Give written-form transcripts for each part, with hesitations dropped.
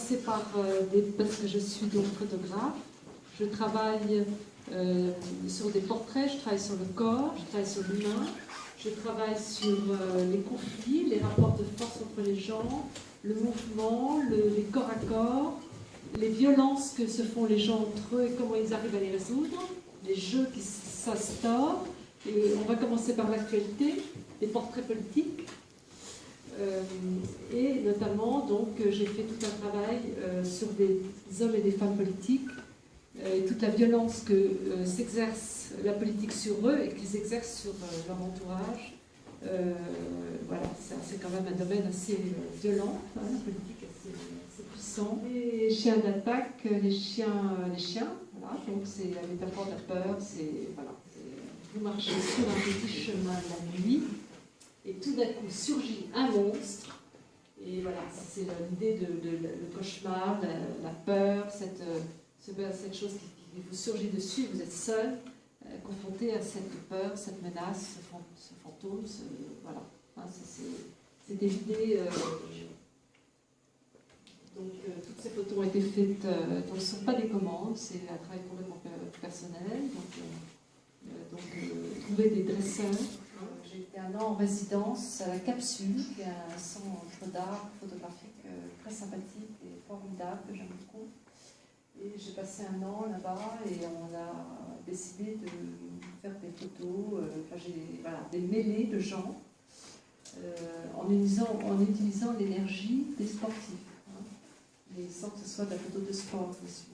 commencer par, parce que je suis donc photographe, je travaille sur des portraits, je travaille sur le corps, je travaille sur l'humain, je travaille sur les conflits, les rapports de force entre les gens, le mouvement, les corps à corps, les violences que se font les gens entre eux et comment ils arrivent à les résoudre, les jeux qui s'instaurent. Et on va commencer par l'actualité, les portraits politiques. Et notamment, donc, j'ai fait tout un travail sur des hommes et des femmes politiques, et toute la violence que s'exerce la politique sur eux et qu'ils exercent sur leur entourage. Voilà, c'est quand même un domaine assez violent, hein, la politique assez puissant. Les chiens d'attaque, les chiens, voilà, donc c'est la métaphore de la peur, c'est, voilà, vous marchez sur un petit chemin de la nuit, et tout d'un coup surgit un monstre, et voilà, c'est l'idée de le cauchemar, la peur, cette chose qui vous surgit dessus, vous êtes seul, confronté à cette peur, cette menace, ce fantôme, voilà. Hein, c'est des idées. Donc, toutes ces photos ont été faites, donc ce ne sont pas des commandes, c'est un travail complètement personnel. Donc trouver des dresseurs. J'ai été un an en résidence à la Capsule, qui est un centre d'art photographique très sympathique et formidable, que j'aime beaucoup. Et j'ai passé un an là-bas et on a décidé de faire des photos, voilà, des mêlées de gens, en utilisant l'énergie des sportifs, hein, mais sans que ce soit de la photo de sport, bien sûr.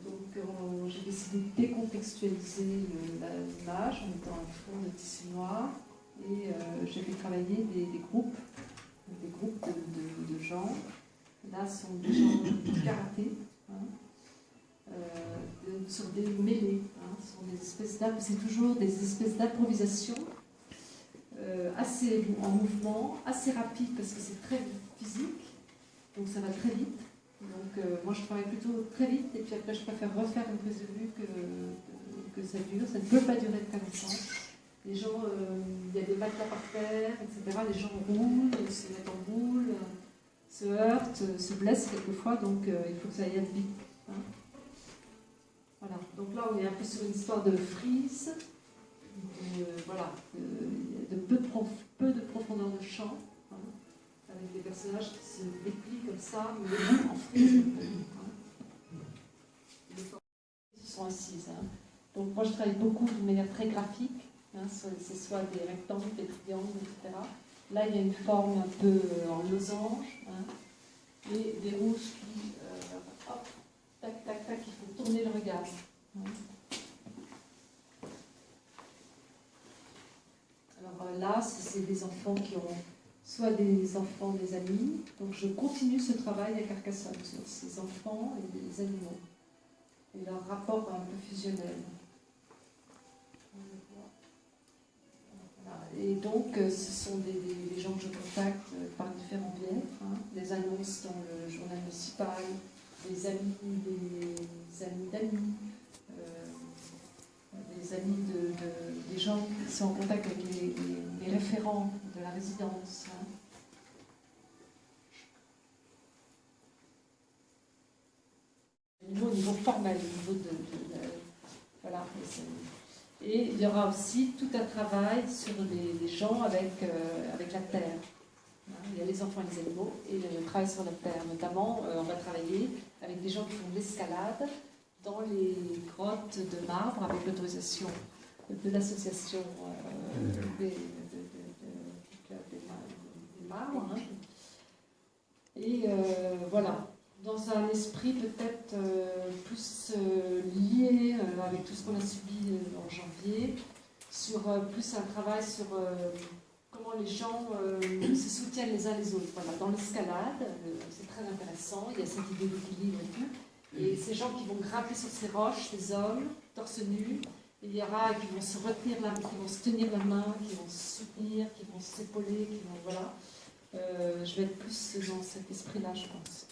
Donc j'ai décidé de décontextualiser l'image en mettant un fond de tissu noir et j'ai fait travailler des groupes de gens. Là, ce sont des gens de karaté, hein, sur des mêlées, hein, c'est toujours des espèces d'improvisation assez en mouvement, assez rapide parce que c'est très physique, donc ça va très vite. Donc moi je travaille plutôt très vite et puis après je préfère refaire une prise de vue que ça dure. Ça ne peut pas durer très longtemps. Les gens, il y a des matelas par terre, etc. Les gens roulent, se mettent en boule, se heurtent, se blessent quelquefois, donc il faut que ça aille vite. Hein. Voilà, donc là on est un peu sur une histoire de frise, voilà, de peu de profondeur de champ. Hein, avec des personnages qui se déplient comme ça, mais en frise. Ils sont assises. Hein. Donc moi je travaille beaucoup de manière très graphique, hein, c'est soit des rectangles, des triangles, etc. Là il y a une forme un peu en losange, hein, et des rouges qui, hop, tac, tac, tac, il faut tourner le regard. Hein. Alors là, c'est des enfants qui ont soit des enfants, des amis. Donc je continue ce travail à Carcassonne sur ces enfants et les animaux. Et leur rapport un peu fusionnel. Voilà. Et donc ce sont des gens que je contacte par différents biais, hein, des annonces dans le journal municipal, des amis d'amis, des amis des gens qui sont en contact avec les référents de la résidence. Hein. Au niveau formel, au niveau voilà. Et il y aura aussi tout un travail sur les gens avec la terre. Il y a les enfants et les animaux, et le travail sur la terre. Notamment, on va travailler avec des gens qui font de l'escalade dans les grottes de marbre avec l'autorisation de l'association des marbres. Hein. Et voilà, dans un esprit peut-être plus lié avec tout ce qu'on a subi en janvier, sur plus un travail sur comment les gens se soutiennent les uns les autres. Voilà, dans l'escalade, c'est très intéressant, il y a cette idée d'équilibre et tout. Et ces gens qui vont grimper sur ces roches, ces hommes, torse nu, il y aura qui vont se retenir qui vont se tenir la main, qui vont se soutenir, qui vont s'épauler, qui vont, voilà. Je vais être plus dans cet esprit-là, je pense.